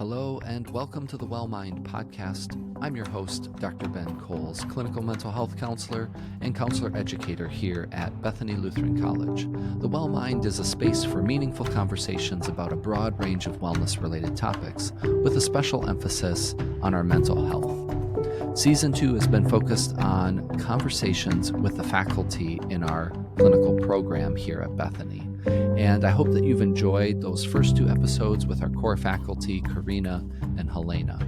Hello and welcome to the Well Mind podcast. I'm your host, Dr. Ben Kohls, clinical mental health counselor and counselor educator here at Bethany Lutheran College. The Well Mind is a space for meaningful conversations about a broad range of wellness-related topics, with a special emphasis on our mental health. Season 2 has been focused on conversations with the faculty in our clinical program here at Bethany. And I hope that you've enjoyed those first 2 episodes with our core faculty, Karina and Helena.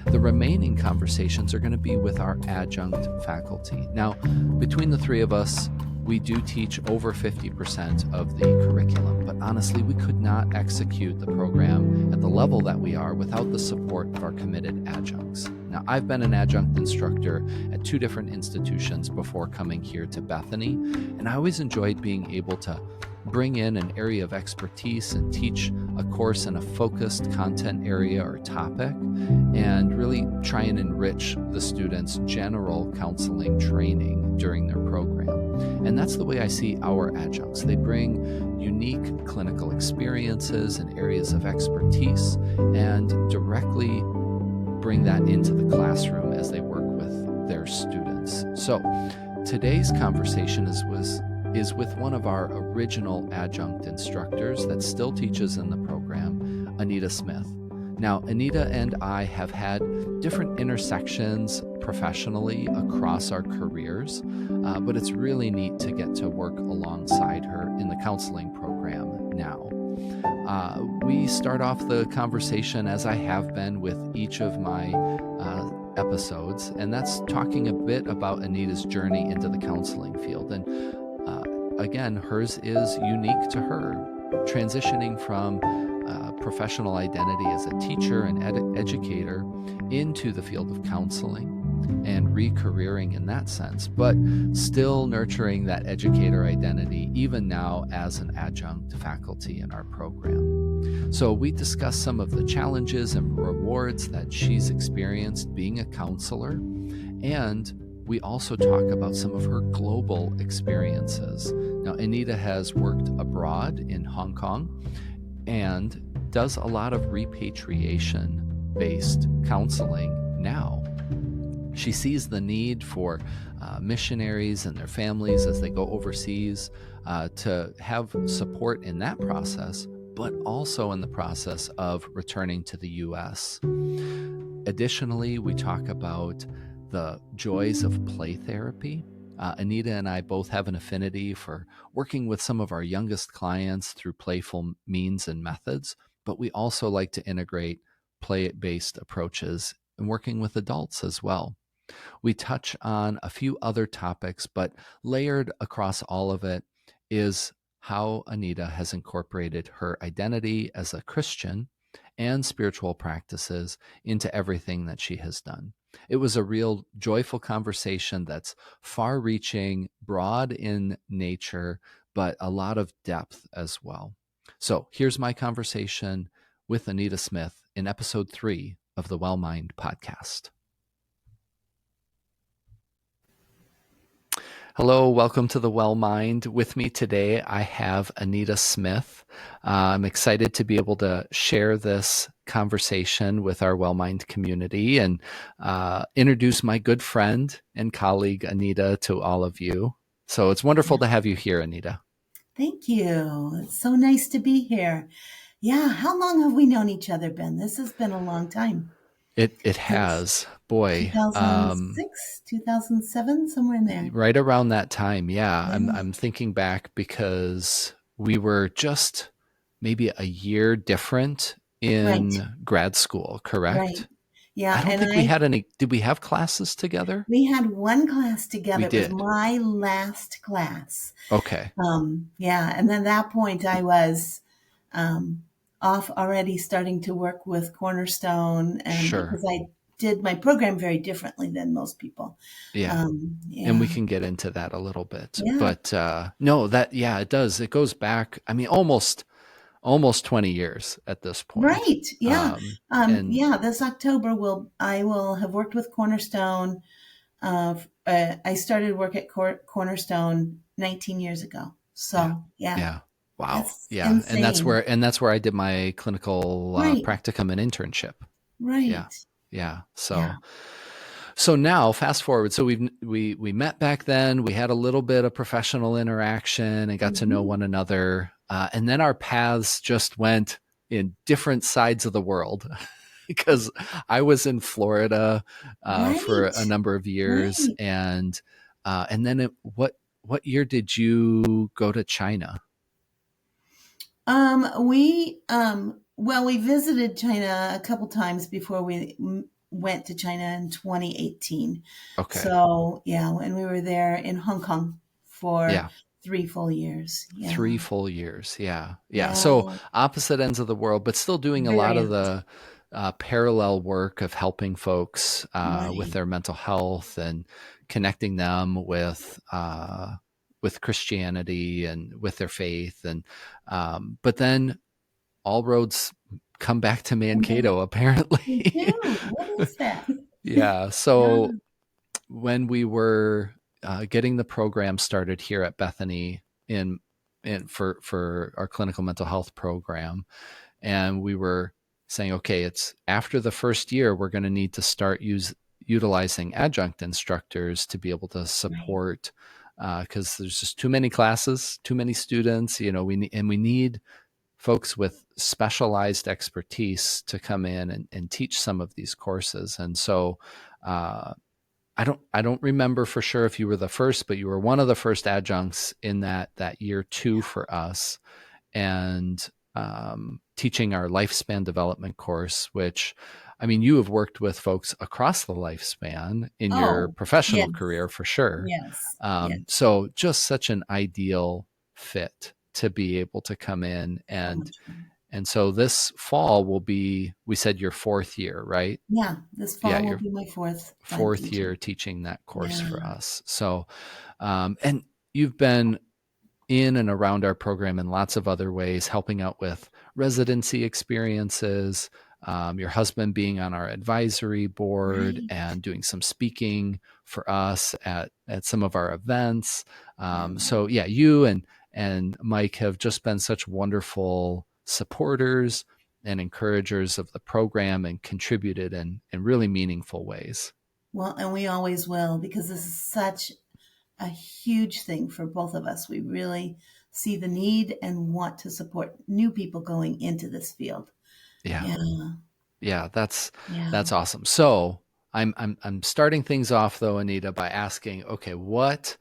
The remaining conversations are going to be with our adjunct faculty. Now, between the 3 of us, we do teach over 50% of the curriculum, but honestly, we could not execute the program at the level that we are without the support of our committed adjuncts. Now, I've been an adjunct instructor at 2 different institutions before coming here to Bethany, and I always enjoyed being able to bring in an area of expertise and teach a course in a focused content area or topic, and really try and enrich the students' general counseling training during their program. And that's the way I see our adjuncts. They bring unique clinical experiences and areas of expertise and directly bring that into the classroom as they work with their students. So today's conversation is with one of our original adjunct instructors that still teaches in the program, Anita Smith. Now, Anita and I have had different intersections professionally across our careers, but it's really neat to get to work alongside her in the counseling program now. We start off the conversation, as I have been with each of my episodes, and that's talking a bit about Anita's journey into the counseling field. And again, hers is unique to her, transitioning from professional identity as a teacher and educator into the field of counseling and re-careering in that sense, but still nurturing that educator identity even now as an adjunct faculty in our program. So we discuss some of the challenges and rewards that she's experienced being a counselor, and we also talk about some of her global experiences. Now, Anita has worked abroad in Hong Kong and does a lot of repatriation-based counseling now. She sees the need for missionaries and their families as they go overseas to have support in that process, but also in the process of returning to the U.S. Additionally, we talk about the joys of play therapy. Anita and I both have an affinity for working with some of our youngest clients through playful means and methods, but we also like to integrate play-based approaches in working with adults as well. We touch on a few other topics, but layered across all of it is how Anita has incorporated her identity as a Christian and spiritual practices into everything that she has done. It was a real joyful conversation that's far-reaching, broad in nature, but a lot of depth as well. So here's my conversation with Anita Smith in episode 3 of the Well Mind podcast. Hello, welcome to the Well Mind. With me today, I have Anita Smith. I'm excited to be able to share this conversation with our Well Mind community and introduce my good friend and colleague, Anita, to all of you. So it's wonderful to have you here, Anita. Thank you. It's so nice to be here. Yeah, how long have we known each other, Ben? This has been a long time. It has, boy. 2006, 2007, somewhere in there. Right around that time, yeah. I'm thinking back because we were just maybe a year different in grad school, correct? Right. Yeah. I don't think we had any. Did we have classes together? We had one class together. We did. It was my last class. Okay. Yeah. And then at that point I was off already starting to work with Cornerstone, and Sure. because I did my program very differently than most people. Yeah. And we can get into that a little bit. Yeah. But no, it does. It goes back, I mean, almost 20 years at this point. Right. Yeah. This October I will have worked with Cornerstone. I started work at Cornerstone 19 years ago. So, yeah. Wow. That's Yeah. insane. And that's where I did my clinical Right, practicum and internship. Yeah. right. Yeah. Yeah. So now fast forward. So we met back then. We had a little bit of professional interaction and got to know Hmm. one another. And then our paths just went in different sides of the world because I was in Florida for Right, a number of years, right. and then what year did you go to China? We visited China a couple times before we went to China in 2018. Okay. So, yeah, and we were there in Hong Kong for Yeah. 3 full years. Yeah. 3 full years. Yeah. Yeah. So Yeah. opposite ends of the world, but still doing a lot Very of honest. the parallel work of helping folks with Right. their mental health and connecting them with Christianity and with their faith. And but then all roads come back to Come back. Mankato, We apparently. do. What is that? Yeah. Yeah. So when we were getting the program started here at Bethany in for our clinical mental health program, and we were saying, okay, it's after the first year, we're going to need to start utilizing adjunct instructors to be able to Right. support because there's just too many classes, too many students. We need folks with specialized expertise to come in and teach some of these courses. And so uh, I don't remember for sure if you were the first, but you were one of the first adjuncts in that year two for us, and teaching our lifespan development course, which I mean, you have worked with folks across the lifespan in your Oh, professional yes, career for sure. yes, yes. So just such an ideal fit to be able to come in So much fun. and so this fall will be, we said your fourth year, right? Yeah, this Yeah, fall will your be my fourth time fourth teaching. year teaching that course Yeah, for us. So, and you've been in and around our program in lots of other ways, helping out with residency experiences, your husband being on our advisory board right. and doing some speaking for us at some of our events. Yeah. So yeah, you and Mike have just been such wonderful supporters and encouragers of the program and contributed in really meaningful ways. Well, and we always will because this is such a huge thing for both of us. We really see the need and want to support new people going into this field. Yeah. Yeah, Yeah, yeah. that's awesome. So I'm starting things off though, Anita, by asking, okay, what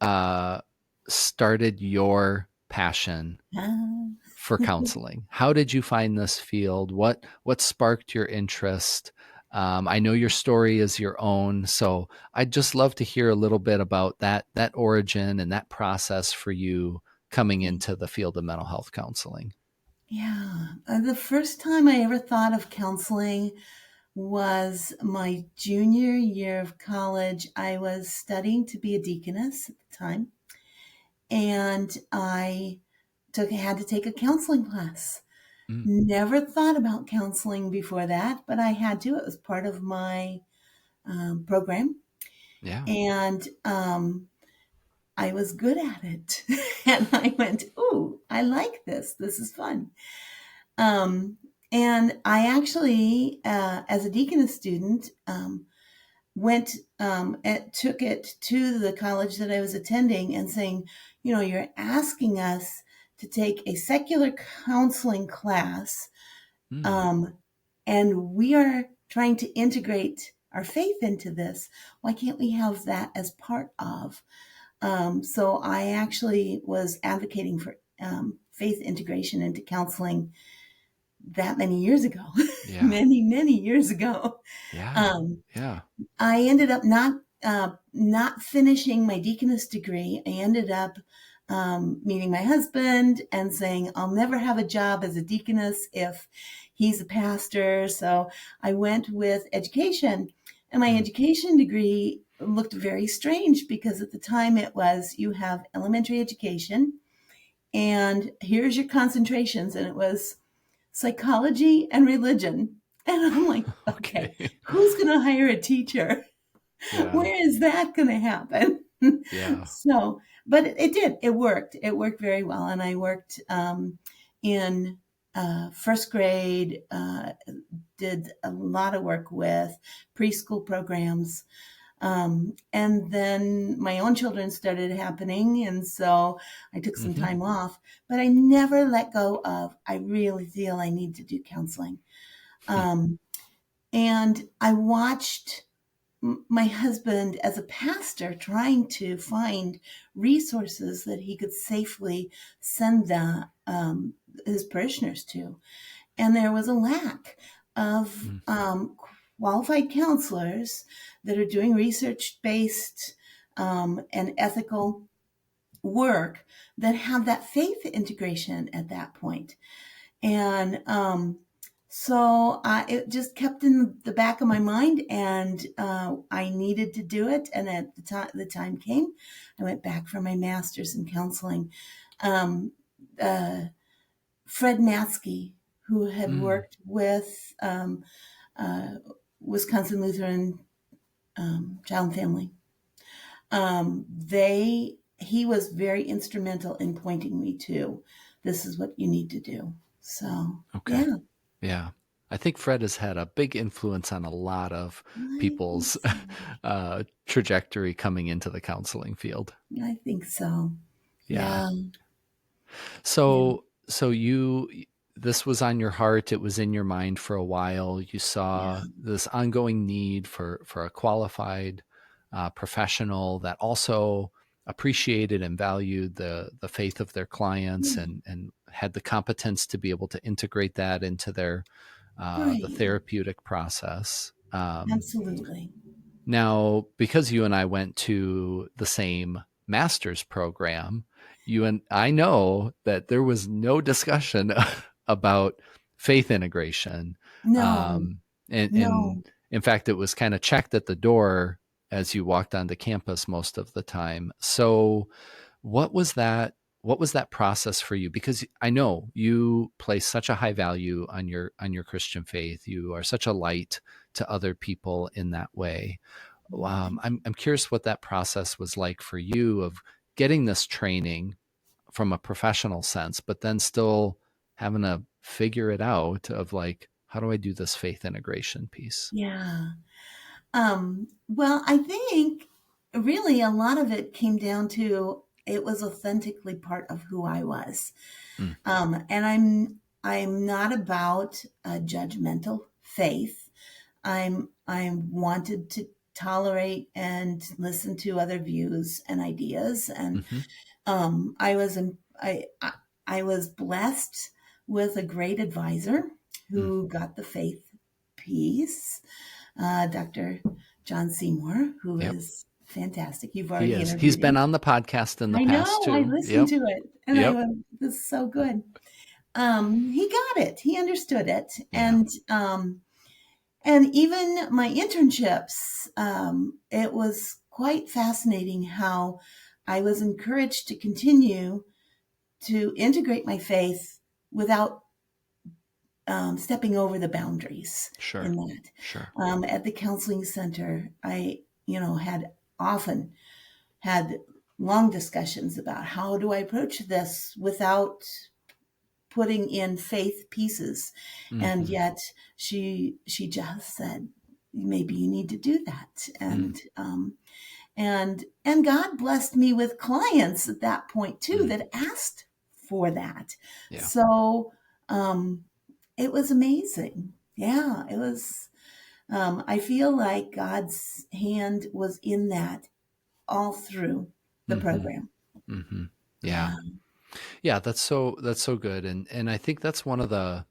uh, started your passion Ah, for counseling? How did you find this field? What sparked your interest? I know your story is your own, so I'd just love to hear a little bit about that origin and that process for you coming into the field of mental health counseling. yeah. The first time I ever thought of counseling was my junior year of college. I was studying to be a deaconess at the time, and I had to take a counseling class. Mm, Never thought about counseling before that, but I had to. It was part of my program, yeah. and I was good at it. And I went, "Ooh, I like this. This is fun." Um, and I actually, as a deaconess student, went and took it to the college that I was attending and saying, you're asking us to take a secular counseling class, Mm, um, and we are trying to integrate our faith into this. Why can't we have that as part of? So I actually was advocating for faith integration into counseling that many years ago, yeah. many, many years ago. Yeah. Um, Yeah. I ended up not finishing my deaconess degree. I ended up meeting my husband and saying, I'll never have a job as a deaconess if he's a pastor. So I went with education. And my Mm, education degree looked very strange because at the time it was you have elementary education and here's your concentrations. And it was psychology and religion. And I'm like, okay, okay. who's going to hire a teacher? Yeah. Where is that going to happen? Yeah. So but it did. It worked. It worked very well. And I worked in first grade, did a lot of work with preschool programs. And then my own children started happening. And so I took some Mm-hmm. time off, but I never let go of, I really feel I need to do counseling. Um, and I watched my husband as a pastor trying to find resources that he could safely send his parishioners to. And there was a lack of qualified counselors that are doing research-based and ethical work that have that faith integration at that point. And so it just kept in the back of my mind, and I needed to do it. And at the time came, I went back for my master's in counseling. Fred Natsky, who had worked with Wisconsin Lutheran Child and Family, he was very instrumental in pointing me to, this is what you need to do. So, Okay. yeah. Yeah. I think Fred has had a big influence on a lot of I think people's so. trajectory coming into the counseling field. I think so. Yeah. Yeah. Yeah. So this was on your heart. It was in your mind for a while. You saw Yeah. this ongoing need for a qualified professional that also appreciated and valued the faith of their clients, Yeah. and had the competence to be able to integrate that into their the Right. therapeutic process. Absolutely. Now, because you and I went to the same master's program, you and I know that there was no discussion about faith integration. No, Um, and no. in fact, it was kind of checked at the door as you walked onto campus most of the time. So, what was that? What was that process for you? Because I know you place such a high value on your Christian faith. You are such a light to other people in that way. Thank you. I'm curious what that process was like for you of getting this training from a professional sense, but then still having to figure it out of like, how do I do this faith integration piece? Yeah. Well, I think really a lot of it came down to, it was authentically part of who I was. Mm, And I'm not about a judgmental faith. I wanted to tolerate and listen to other views and ideas. And hmm um, I was I I was blessed with a great advisor mm, who got the faith piece, Dr. John Seymour, who yep, is fantastic. You've he already is. He's interviewed been him. on the podcast in the I past know. I too. listened Yep, to it, and I yep, went, "This is so good." He got it. He understood it, yeah, and even my internships, it was quite fascinating how I was encouraged to continue to integrate my faith without stepping over the boundaries sure, in that. sure. At the counseling center, I, had often had long discussions about how do I approach this without putting in faith pieces. And hmm yet she just said, maybe you need to do that. mm, And God blessed me with clients at that point too mm, that asked for that. yeah. So it was amazing. Yeah, it was. I feel like God's hand was in that all through the hmm program. hmm Yeah. Yeah. Yeah, that's so good. And I think that's one of the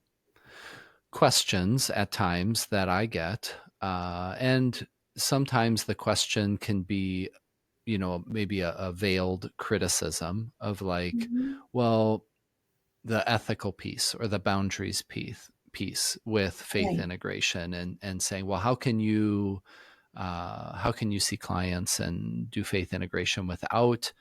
questions at times that I get. And sometimes the question can be, maybe a veiled criticism of like, Mhm. well, the ethical piece or the boundaries piece with faith Right. integration, and saying, well, how can you see clients and do faith integration without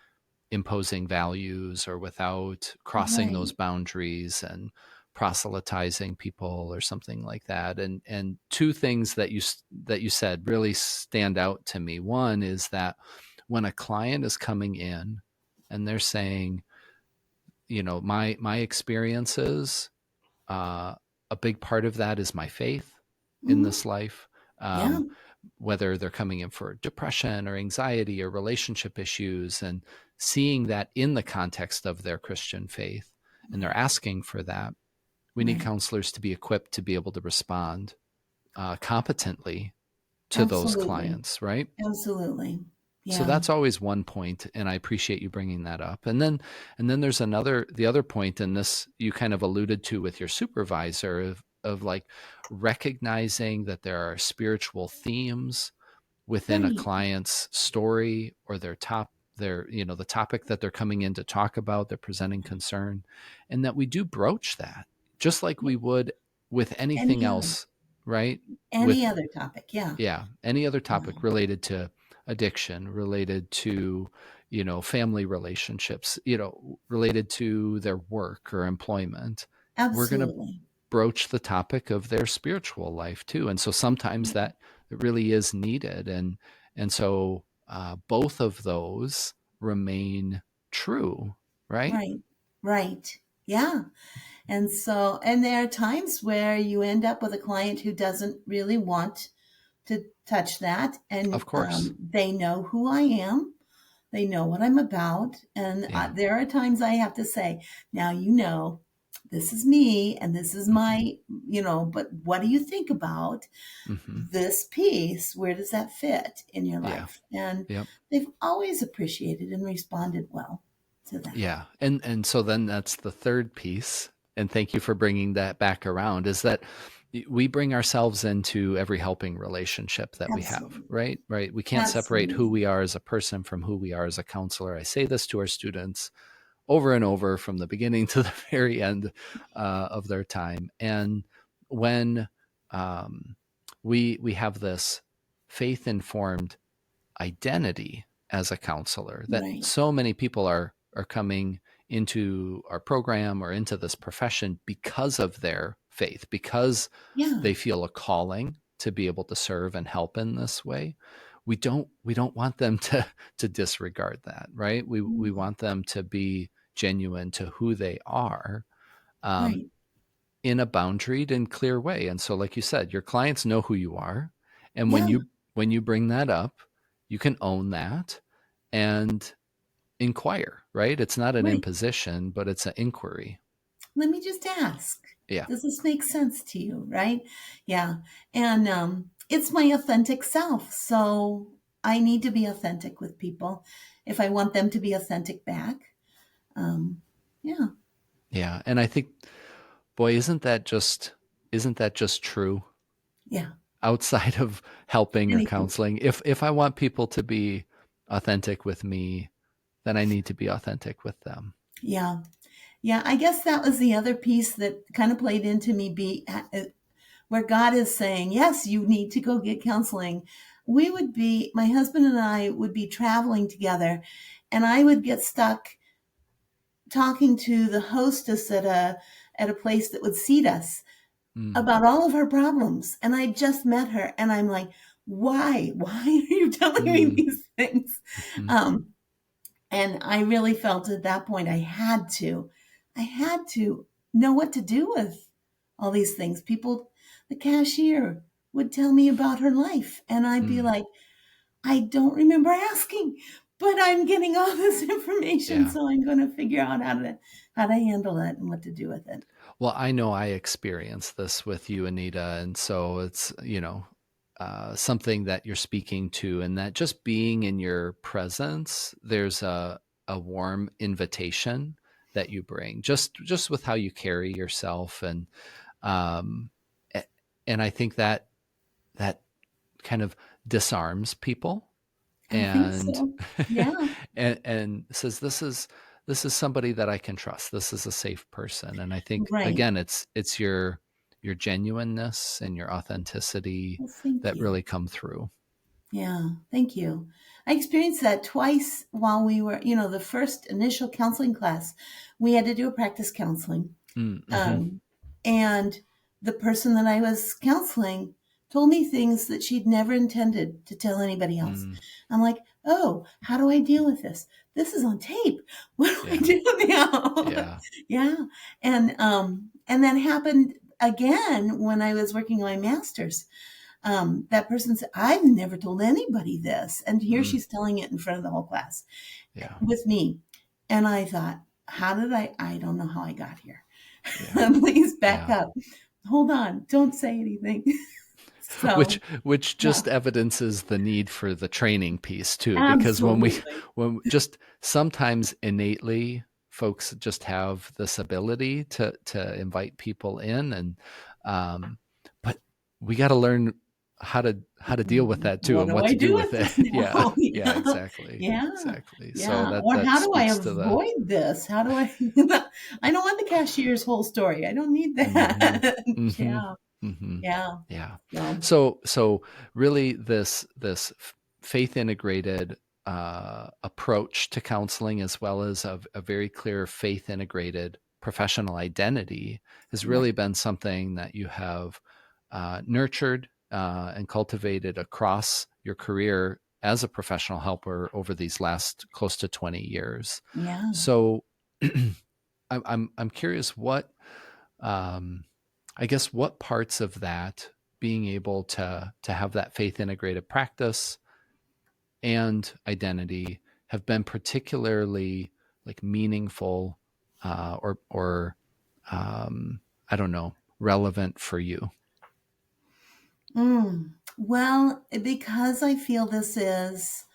imposing values or without crossing those Right. boundaries and proselytizing people or something like that. And two things that you said really stand out to me. One is that when a client is coming in and they're saying, my experiences, a big part of that is my faith in Hmm. this life. Yeah. Whether they're coming in for depression or anxiety or relationship issues, and seeing that in the context of their Christian faith, and they're Right. asking for that, we need Right. counselors to be equipped to be able to respond competently to those Absolutely. clients, right? Absolutely. So Yeah. that's always one point, and I appreciate you bringing that up. And then there's the other point, and this you kind of alluded to with your supervisor, of like recognizing that there are spiritual themes within a Right. client's story, or the topic that they're coming in to talk about, they're presenting concern, and that we do broach that just like we would with anything Any other else, right? any With other topic. Yeah. Yeah, any other Yeah. topic related to addiction, related to, family relationships, related to their work or employment. We're going to Absolutely. broach the topic of their spiritual life too. And so sometimes that really is needed. And so both of those remain true, right? Right. Right. Yeah. And there are times where you end up with a client who doesn't really want to touch that. And Of course. they know who I am. They know what I'm about. And Yeah. there are times I have to say, now, this is me and this is Hmm. but what do you think about Hmm. this piece? Where does that fit in your Yeah. life? And Yep. they've always appreciated and responded well to that. Yeah. And so then that's the third piece. And thank you for bringing that back around, is that we bring ourselves into every helping relationship that we have, Absolutely. right? Right. We can't separate who Absolutely. we are as a person from who we are as a counselor. I say this to our students over and over from the beginning to the very end of their time. And when um, we have this faith informed identity as a counselor, that Right. so many people are coming into our program or into this profession because of their faith, because Yeah. they feel a calling to be able to serve and help in this way. We don't want them to disregard that, right? We Mm. want them to be genuine to who they are, um, Right. in a boundaried and clear way. And so, like you said, your clients know who you are, and Yeah. when you bring that up, you can own that and inquire. Right? It's not an Right. imposition, but it's an inquiry. Let me just ask, Yeah. does this make sense to you? Right. Yeah. And it's my authentic self. So I need to be authentic with people if I want them to be authentic back. Um, yeah. Yeah. And I think, boy, isn't that just true Yeah. outside of helping or Anything. counseling? If I want people to be authentic with me, then I need to be authentic with them. Yeah. Yeah. I guess that was the other piece that kind of played into me where God is saying, yes, you need to go get counseling. My husband and I would be traveling together, and I would get stuck talking to the hostess at a place that would seat us Mm, about all of her problems. And I just met her, and I'm like, why are you telling me mm, these things? mhm. Um, and I really felt at that point I had to know what to do with all these things. The cashier would tell me about her life, and I'd be Mm, like, I don't remember asking, but I'm getting all this information, yeah. so I'm going to figure out how to handle it and what to do with it. Well, I know I experienced this with you, Anita, and so it's, something that you're speaking to, and that just being in your presence, there's a warm invitation that you bring, just with how you carry yourself, um, a- and I think that kind of disarms people, I think and so. Yeah, and says, this is somebody that I can trust. This is a safe person. And I think, right. again, it's your genuineness and your authenticity Well, thank that you. really come through. Yeah, thank you. I experienced that twice while we were, the first initial counseling class. We had to do a practice counseling. Mm-hmm. Um, and the person that I was counseling told me things that she'd never intended to tell anybody else. Mm, I'm like, oh, how do I deal with this? This is on tape. What do I Yeah. do now? Yeah. Yeah. And that happened again when I was working on my master's. That person said, I've never told anybody this. And here Mm. she's telling it in front of the whole class Yeah. with me. And I thought, how did I don't know how I got here. Yeah. Please back Yeah. up. Hold on. Don't say anything. So, Which yeah, just evidences the need for the training piece too, because absolutely. when just sometimes innately folks just have this ability to invite people in, and um, but we got to learn how to deal with that too, What and do what I to do do with with it. this Yeah, now? yeah, Yeah. exactly, Yeah. exactly. So Yeah. that Or that how do I speaks to the. avoid this? How do I I don't want the cashier's whole story. I don't need Mm-hmm, that. mm-hmm, Yeah. mm-hmm. Yeah. Yeah. So, So really this faith integrated approach to counseling, as well as a very clear faith integrated professional identity, has really right. been something that you have nurtured and cultivated across your career as a professional helper over these last close to 20 years. Yeah. So I'm curious um, I guess what parts of that, being able to have that faith integrated practice and identity, have been particularly like meaningful or I don't know, relevant for you. Well, because I feel this is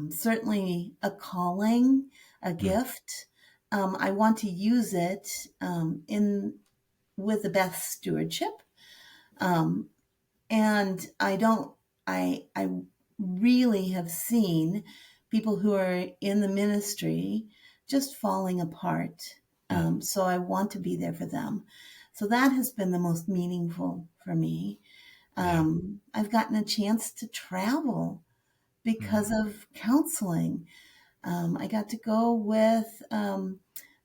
certainly a calling, a Mm, gift, I want to use it in with the best stewardship. Um, and I really have seen people who are in the ministry just falling apart. mm, So I want to be there for them. So that has been the most meaningful for me. yeah. I've gotten a chance to travel Mm, because of counseling. I got to go with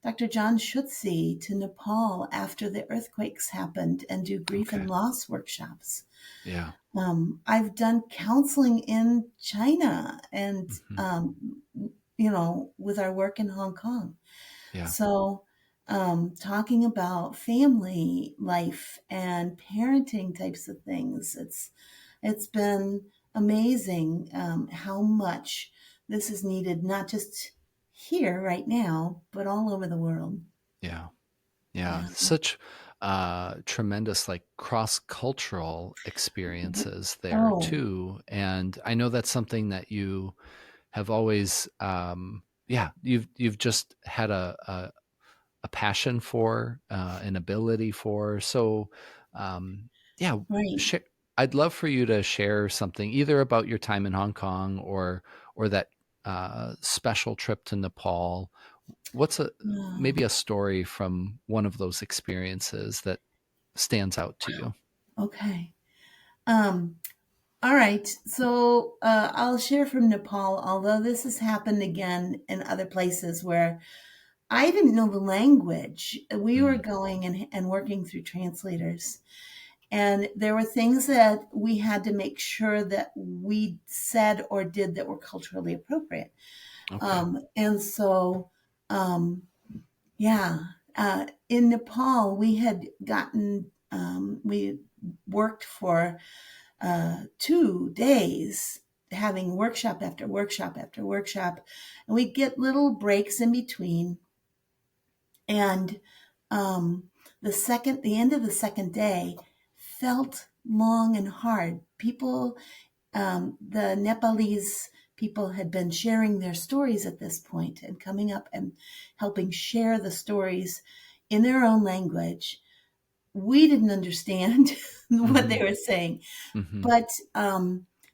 Dr. John Schutze to Nepal after the earthquakes happened and do grief and okay. loss workshops. Yeah. I've done counseling in China and, Hmm. with our work in Hong Kong. Yeah. So, talking about family life and parenting types of things, it's been amazing how much this is needed, not just here right now, but all over the world. Yeah. Yeah, Yeah. such tremendous like cross-cultural experiences there Oh, too. And I know that's something that you have always yeah, you've just had a passion for, an ability for. So yeah, right. sh- I'd love for you to share something either about your time in Hong Kong or that special trip to Nepal. What's a Uh, maybe a story from one of those experiences that stands out to you? okay. Um, all right. So I'll share from Nepal, although this has happened again in other places where I didn't know the language. We were Mm, going and working through translators. And there were things that we had to make sure that we said or did that were culturally appropriate. okay. And so, um, yeah, in Nepal, we worked for 2 days, having workshop after workshop after workshop. And we'd get little breaks in between. And um, the end of the second day felt long and hard. The Nepalese people had been sharing their stories at this point and coming up and helping share the stories in their own language. We didn't understand what Hmm. they were saying, Hmm.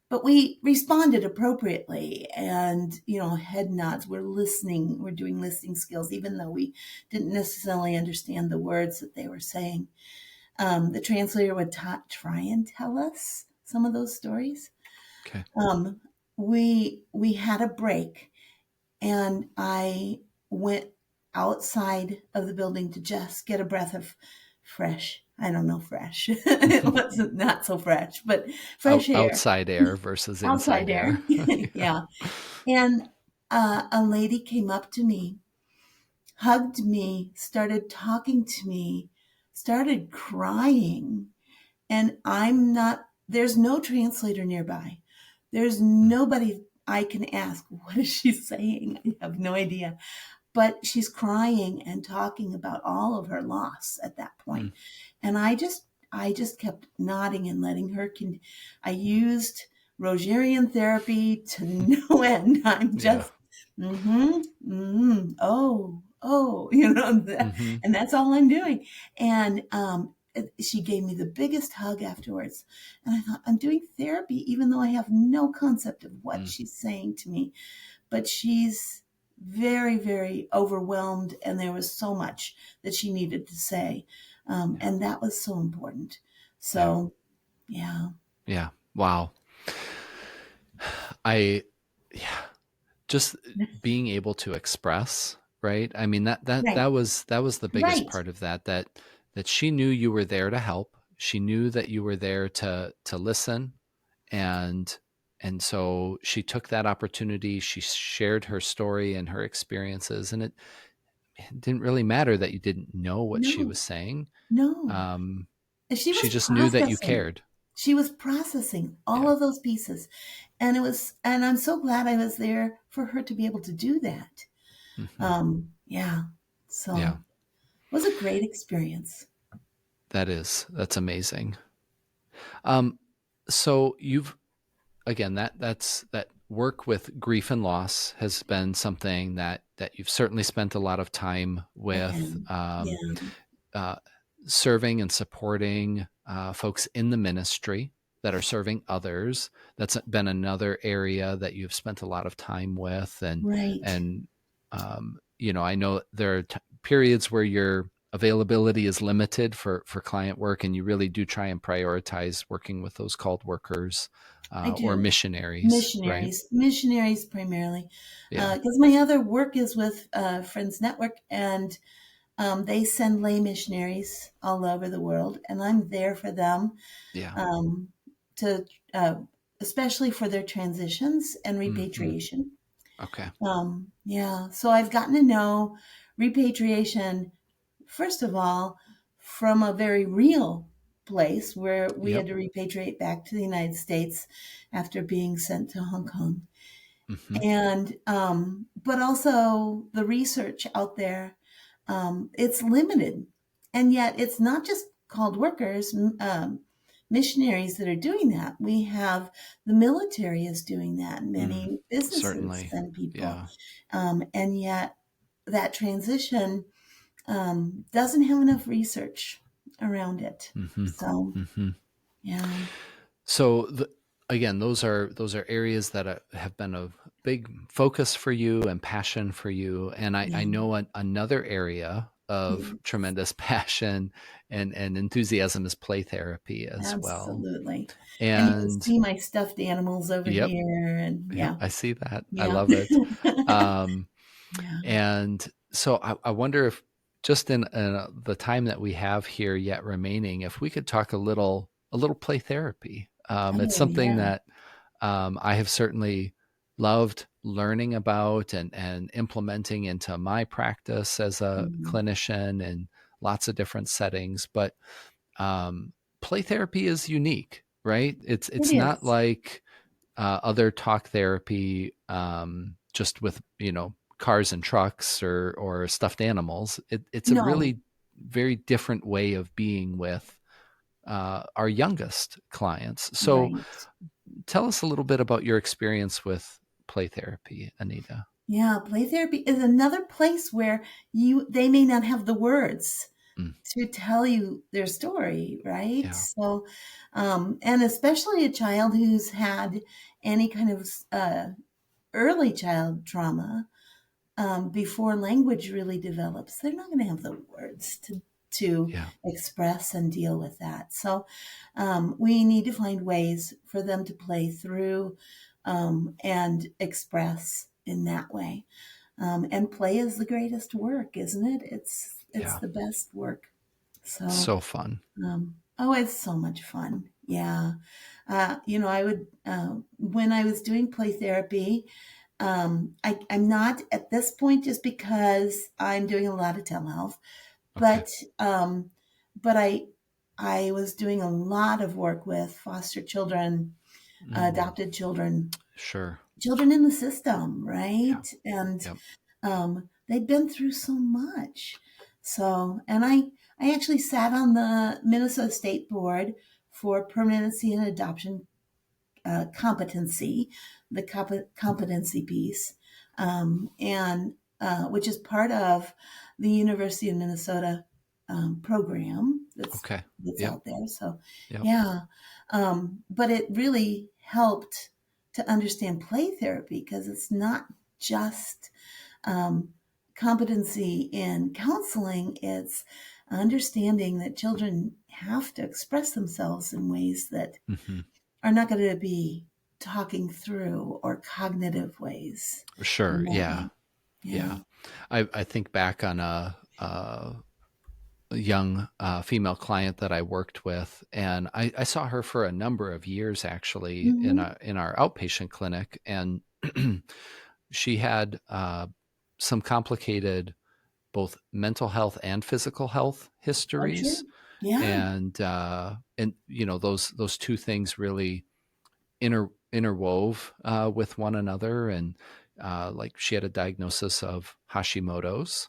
but we responded appropriately, and head nods. We're listening. We're doing listening skills, even though we didn't necessarily understand the words that they were saying. The translator would try and tell us some of those stories. Okay. um, we had a break, and I went outside of the building to just get a breath of fresh I don't know, fresh. It wasn't not so fresh, but fresh air, Outside air versus outside inside air. air. Yeah. Yeah. And a lady came up to me, hugged me, started talking to me, started crying. And there's no translator nearby. There's Mm, nobody I can ask, what is she saying? I have no idea. But she's crying and talking about all of her loss at that point. mm, And I just kept nodding and letting her I used Rogerian therapy to no end. I'm yeah. just oh, Hmm. and that's all I'm doing. And she gave me the biggest hug afterwards. And I thought, I'm doing therapy, even though I have no concept of what Mm, she's saying to me. But she's very, very overwhelmed, and there was so much that she needed to say. yeah. And that was so important. Yeah. So, yeah. Yeah. Wow. I, yeah, just being able to express, right? I mean, Right, that was the biggest right. part of that she knew you were there to help. She knew that you were there to listen, and so she took that opportunity. She shared her story and her experiences, and it didn't really matter that you didn't know what she No, was saying. no. Um, And she she was just knew that you processing. cared. She was processing all Yeah. of those pieces. And I'm so glad I was there for her to be able to do that. Hmm. Yeah. Yeah. So it was a great experience. That's amazing. Um, so you've again that work with grief and loss has been something that you've certainly spent a lot of time with, And yeah, uh, serving and supporting folks in the ministry that are serving others. That's been another area that you've spent a lot of time with, right. and I know there are periods where your availability is limited for client work, and you really do try and prioritize working with those called workers I or do. missionaries, right? Missionaries primarily, Yeah, because my other work is with Friends Network, and they send lay missionaries all over the world, and I'm there for them yeah. um, to, uh, especially for their transitions and Hmm. repatriation. Okay. Yeah, so I've gotten to know repatriation, first of all, from a very real place where we had Yep. to repatriate back to the United States after being sent to Hong Kong. Hmm. And, but also the research out there, it's limited. And yet it's not just called workers, missionaries that are doing that. We have the military is doing that. Mm, Many businesses certainly. send people. Yeah. And yet that transition doesn't have enough research around it. Hmm. So, Hmm. yeah, So again, those are areas that have been a big focus for you and passion for you. And I yeah, know another area of yeah, tremendous passion and enthusiasm is play therapy as well. absolutely. And you can And see my stuffed animals over yep, here. And yep, yeah, I see that. I yeah, love it. Um, yeah, and so I wonder if just in the time that we have here yet remaining, if we could talk a little play therapy. It's oh, something yeah. that I have certainly loved learning about and implementing into my practice as a Mhm. clinician in lots of different settings. But play therapy is unique, right? It It's not is. like other talk therapy, just with cars and trucks or stuffed animals. It's a No, really very different way of being with our youngest clients. So right. tell us a little bit about your experience with play therapy, Anita. Yeah, play therapy is another place where they may not have the words Mm, to tell you their story, right? yeah. So, and especially a child who's had any kind of early child trauma before language really develops, they're not going to have the words to Yeah. express and deal with that. So, we need to find ways for them to play through and express in that way. And play is the greatest work, isn't it? It's Yeah. the best work. So, So fun. oh, it's so much fun. Yeah. I would, when I was doing play therapy, I'm not at this point just because I'm doing a lot of telehealth, Okay. but, um, but I was doing a lot of work with foster children, Mm, adopted children, sure. children in the system, Yeah. right? And Yep. they'd been through so much. So, and I actually sat on the Minnesota State Board for permanency and adoption competency, the competency piece, and which is part of the University of Minnesota program Okay. that's Yep. out there. So, Yep. yeah, but it really helped to understand play therapy because it's not just um, competency in counseling; it's understanding that children have to express themselves in ways that Hmm. are not going to be talking through or cognitive ways in Sure. that Yeah. way. Yeah. Yeah. I think back on a young female client that I worked with, and I saw her for a number of years actually Mm-hmm. in our outpatient clinic, and she had some complicated both mental health and physical health Oh, histories, sure. Yeah. and those two things really interwove with one another, and like she had a diagnosis of Hashimoto's,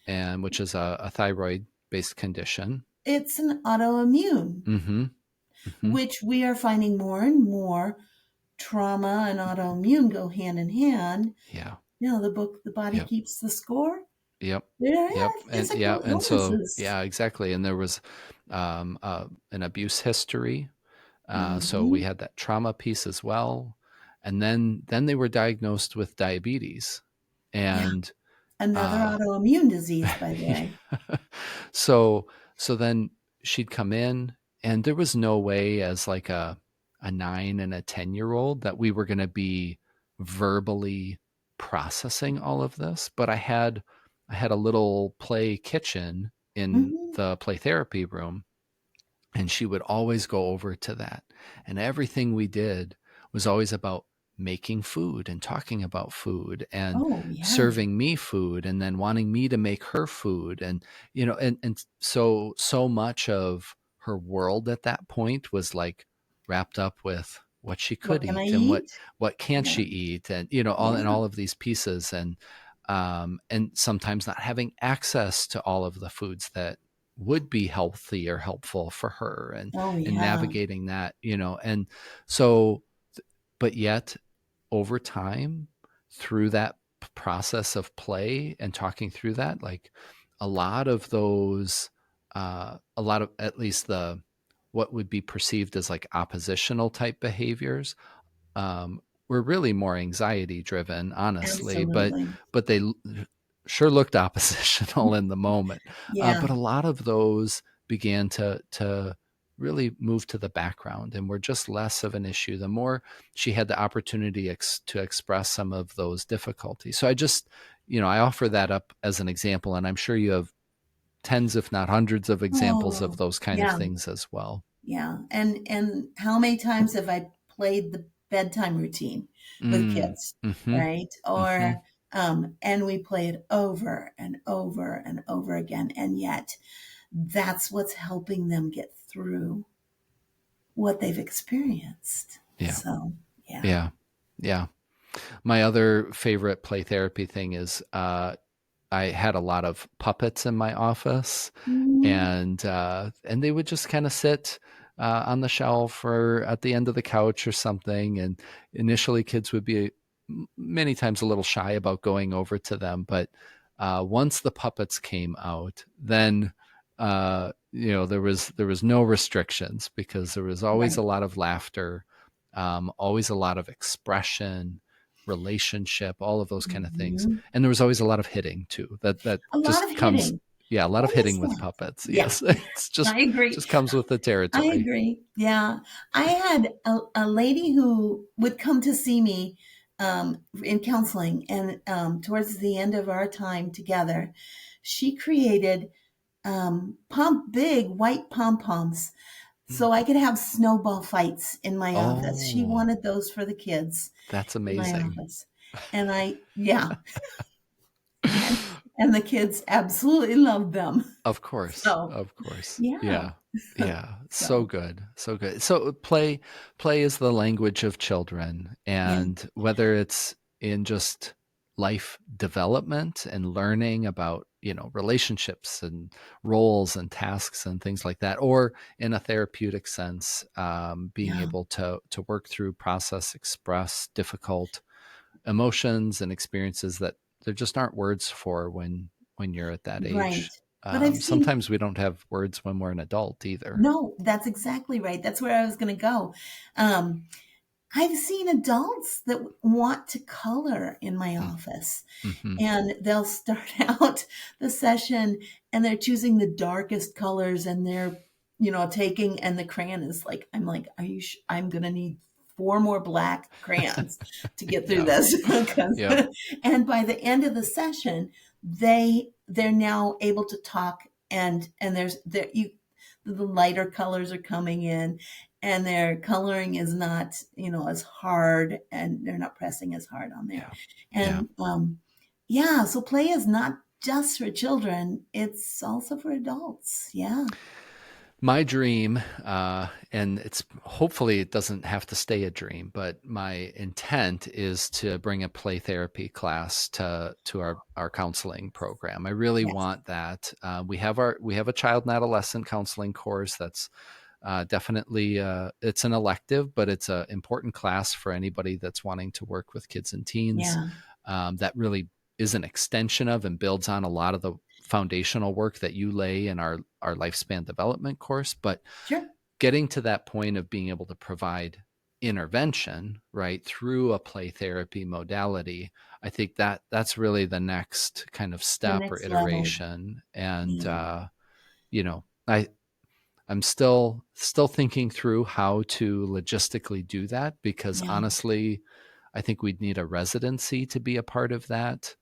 and which is a thyroid based condition. It's an autoimmune, Mm-hmm. Mm-hmm. which we are finding more and more trauma and autoimmune go hand in hand. Yeah. The book, The Body Yep. Keeps the Score. Yep. There Yep. are And yeah. physical And so illnesses. yeah, exactly. And there was an abuse history. So we Hmm. had that trauma piece as well. And then they were diagnosed with diabetes. Yeah. And Another uh, autoimmune disease, by the way. so so then she'd come in, and there was no way as like a 9 and a 10-year-old that we were going to be verbally processing all of this, but I had a little play kitchen in Hmm. the play therapy room, and she would always go over to that. And everything we did was always about making food and talking about food and Oh, yeah. serving me food and then wanting me to make her food. And, so much of her world at that point was like wrapped up with what she What could can I eat and what, eat? what can't Yeah. she eat, and, Yeah. all of these pieces. And sometimes not having access to all of the foods that would be healthy or helpful for her, Oh, and yeah. navigating that, and so, but yet over time, through that process of play and talking through that, like a lot of those, a lot of, at least the, what would be perceived as like oppositional type behaviors, um, were really more anxiety driven, honestly, Absolutely. but they sure looked oppositional in the moment. Yeah. But a lot of those began to really move to the background and were just less of an issue the more she had the opportunity to express some of those difficulties. So I just, I offer that up as an example, and I'm sure you have tens, if not hundreds, of examples of Oh, those kind of yeah. things as well. Yeah. And how many times have I played the bedtime routine with Mm. kids, Mm-hmm. right? Mm-hmm. Or and we play it over and over and over again, and yet that's what's helping them get through what they've experienced. Yeah. So, yeah. Yeah. Yeah. My other favorite play therapy thing is I had a lot of puppets in my office, Mhm. and they would just kind of sit on the shelf or at the end of the couch or something. And initially, kids would be many times a little shy about going over to them, but once the puppets came out, then there was no restrictions, because there was always a Right. lot of laughter, always a lot of expression, relationship, all of those kind of things, Mhm. and there was always a lot of hitting too. That A lot of just comes, hitting. yeah, a lot of hitting Always with lots. puppets. Yeah. Yes, it's I agree. just comes with the I territory. agree. Yeah. I had a lady who would come to see me in counseling, and towards the end of our time together, she created big white pom-poms Mm. so I could have snowball fights in my office. She Oh, wanted those for the kids that's in my amazing. office. And yeah, and, and the kids absolutely loved them. Of course. So, Of course. yeah. Yeah. Yeah. So So, good. So good. So play is the language of children. yeah, And whether it's in just life development and learning about, relationships and roles and tasks and things like that, or in a therapeutic sense, being yeah, able to work through, process, express difficult emotions and experiences that there just aren't words for when you're at that right. age. But I've seen, Sometimes we don't have words when we're an adult either. no, that's exactly right. That's where I was going to go. Um, I've seen adults that want to color in my office. Mm-hmm. And they'll start out the session and they're choosing the darkest colors and they're, taking, and the crayon is like, I'm like, I'm going to need four more black crayons to get through Yeah. this. Because, Yep. and by the end of the session, they're now able to talk and the lighter colors are coming in and their coloring is not, as hard and they're not pressing as hard on there. Yeah. Yeah. And yeah, so play is not just for children, it's also for adults. Yeah. My dream, and it's hopefully it doesn't have to stay a dream, but my intent is to bring a play therapy class to our counseling program. I really Yes. want that. We have a child and adolescent counseling course that's definitely it's an elective, but it's an important class for anybody that's wanting to work with kids and teens. Yeah. That really is an extension of and builds on a lot of the foundational work that you lay in our lifespan development course. But Sure. getting to that point of being able to provide intervention right through a play therapy modality, I think that's really the next kind of The step or next level. iteration. And Yeah. you know I'm still thinking through how to logistically do that, because Yeah. honestly, I think we'd need a residency to be a part of that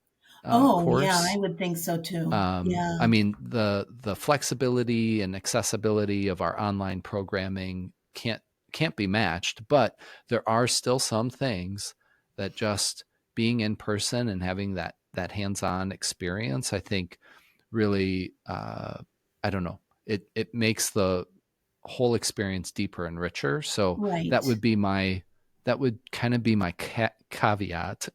Oh, yeah, I course. would think so too. Yeah. I mean, the flexibility and accessibility of our online programming can't be matched, but there are still some things that just being in person and having that hands-on experience, I think, really, I don't know, it makes the whole experience deeper and richer. So Right. that would be my that would kind of be my caveat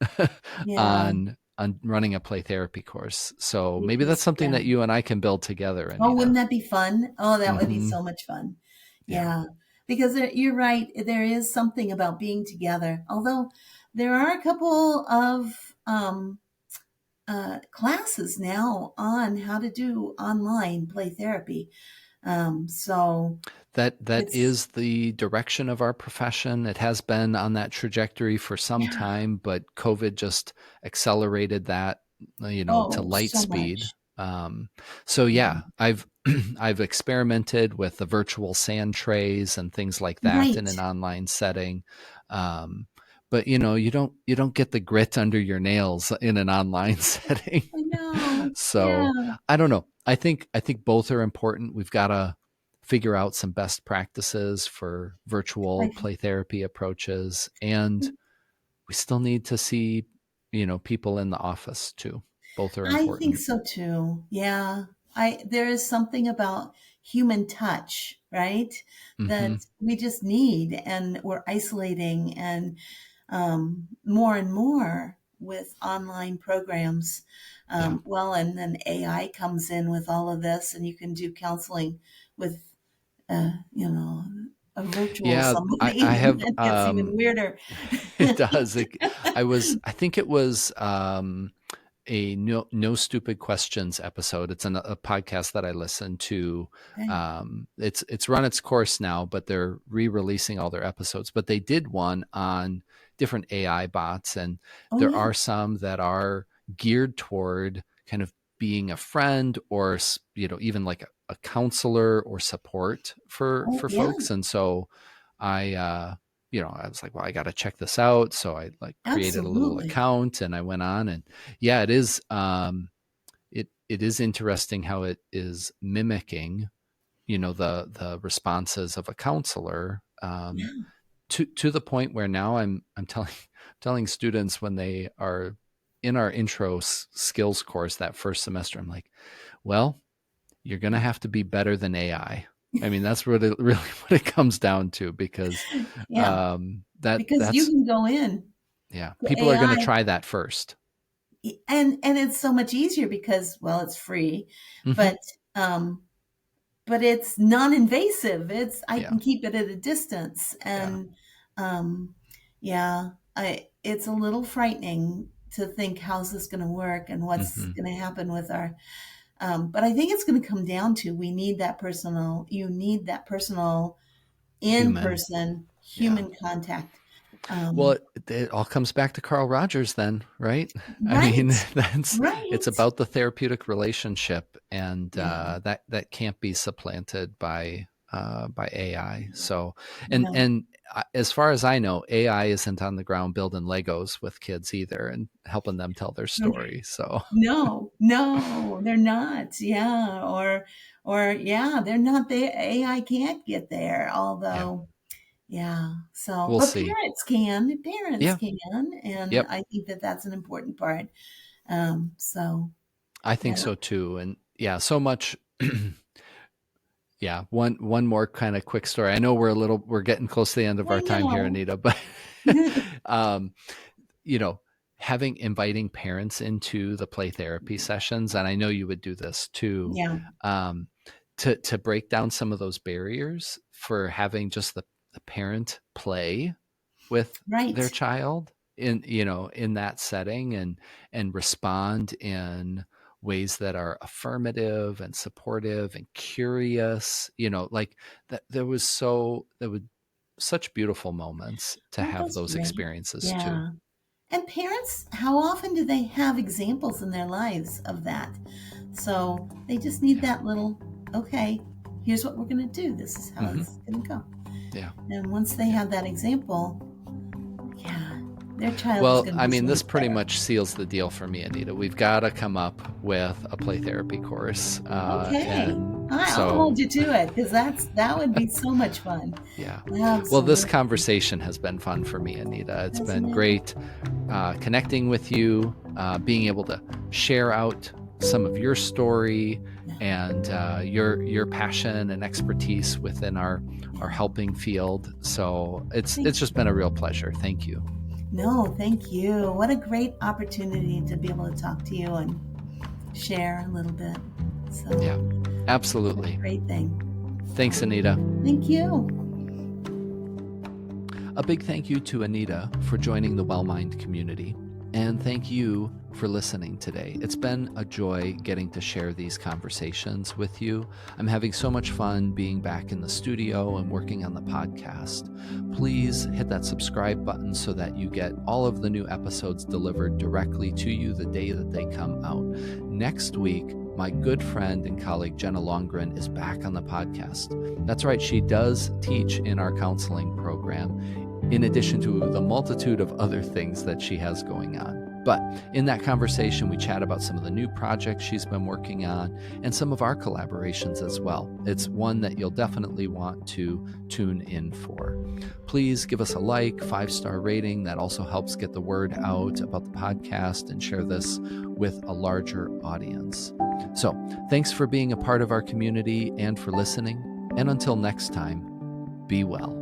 Yeah. on running a play therapy course. So maybe that's Because, something yeah. that you and I can build together, Oh, wouldn't Anita. that be fun? Oh, that would be Mm-hmm. so much fun. Yeah. Yeah. Because you're right. There is something about being together. Although there are a couple of classes now on how to do online play therapy. So That it's, is the direction of our profession. It has been on that trajectory for some yeah. time, but COVID just accelerated that, to Oh, light so speed. much. Um, so Yeah. yeah, I've I've experimented with the virtual sand trays and things like that in Right. an online setting. Um, but you don't get the grit under your nails in an online setting. I know. Yeah. So I don't know. I think both are important. We've got to figure out some best practices for virtual I, play therapy approaches, and we still need to see people in the office too. Both are I think important. so too. Yeah. There is something about human touch, right? Mm-hmm. That we just need and we're isolating and more and more with online programs. Yeah. Well, and then AI comes in with all of this and you can do counseling with, uh, you know, a virtual Yeah, I somebody and have that gets even weirder. it does. I think it was a no stupid questions episode. It's a podcast that I listen to. Okay. It's run its course now, but they're re-releasing all their episodes. But they did one on different AI bots, and Oh, there yeah. are some that are geared toward kind of being a friend, or even like a counselor or support Oh, for yeah. folks. And so I I was like, well, I got to check this out. So I like created a little Absolutely. account and I went on, and yeah, it is. it is interesting how it is mimicking, the responses of a counselor, Yeah. to the point where now I'm telling students when they are in our intro skills course that first semester, I'm like, well, you're going to have to be better than AI. I mean, that's really what it comes down to, because Yeah. Because you that's can go in yeah, to people are going to AI, try that first. and it's so much easier because, well, it's free, Mm-hmm. but um but it's non-invasive. I Yeah, can keep it at a distance, yeah. and um yeah, I it's a little frightening to think how's this going to work and what's Mm-hmm. going to happen with our but I think it's going to come down to you need that personal Human. in-person Yeah. human contact. Well, um it all comes back to Carl Rogers then, right? I mean, right, it's right. about the therapeutic relationship, and Yeah, that can't be supplanted by AI. So, no. and as far as I know, AI isn't on the ground building Legos with kids either and helping them tell their story. So, No, no, they're not. Yeah, or yeah, they're not there. AI can't get there, yeah, although yeah. So, we'll but see. parents Yeah, can, and yep, I think that that's an important part. So I yeah, think so too. And yeah, so much. Yeah, one more kind of quick story. I know we're getting close to the end of I our time here, know. Anita, but um, you know, inviting parents into the play therapy sessions, and I know you would do this too, Yeah, um, to break down some of those barriers for having just the parent play with their right. child in that setting, and respond in ways that are affirmative and supportive and curious, like that. There were such beautiful moments to Oh, have that's those great. experiences too. Yeah. And parents, how often do they have examples in their lives of that? So they just need Yeah. that little, okay, here's what we're going to do. This is how Hmm. it's going to go. Yeah. And once they Yeah. have that example, yeah, their child is Well, going to I be mean, so this much pretty better. much seals the deal for me, Anita. We've got to come up with a play therapy course. Okay. And I'll so, hold you to it because that would be so much fun. yeah. Well, this Absolutely. conversation has been fun for me, Anita. It's Hasn't been it? great connecting with you, being able to share out some of your story Yeah. and your passion and expertise within our Yeah. helping field. So Thank it's just been a real pleasure. Thank you. No, thank you. What a great opportunity to be able to talk to you and share a little bit. So, Yeah, what a absolutely. great thing. Thanks, Anita. Thank you. A big thank you to Anita for joining the WellMind community. And thank you for listening today. It's been a joy getting to share these conversations with you. I'm having so much fun being back in the studio and working on the podcast. Please hit that subscribe button so that you get all of the new episodes delivered directly to you the day that they come out. Next week, my good friend and colleague Jenna Longren is back on the podcast. That's right, she does teach in our counseling program, in addition to the multitude of other things that she has going on. But in that conversation, we chat about some of the new projects she's been working on and some of our collaborations as well. It's one that you'll definitely want to tune in for. Please give us a like, 5-star rating. That also helps get the word out about the podcast and share this with a larger audience. So thanks for being a part of our community and for listening. And until next time, be well.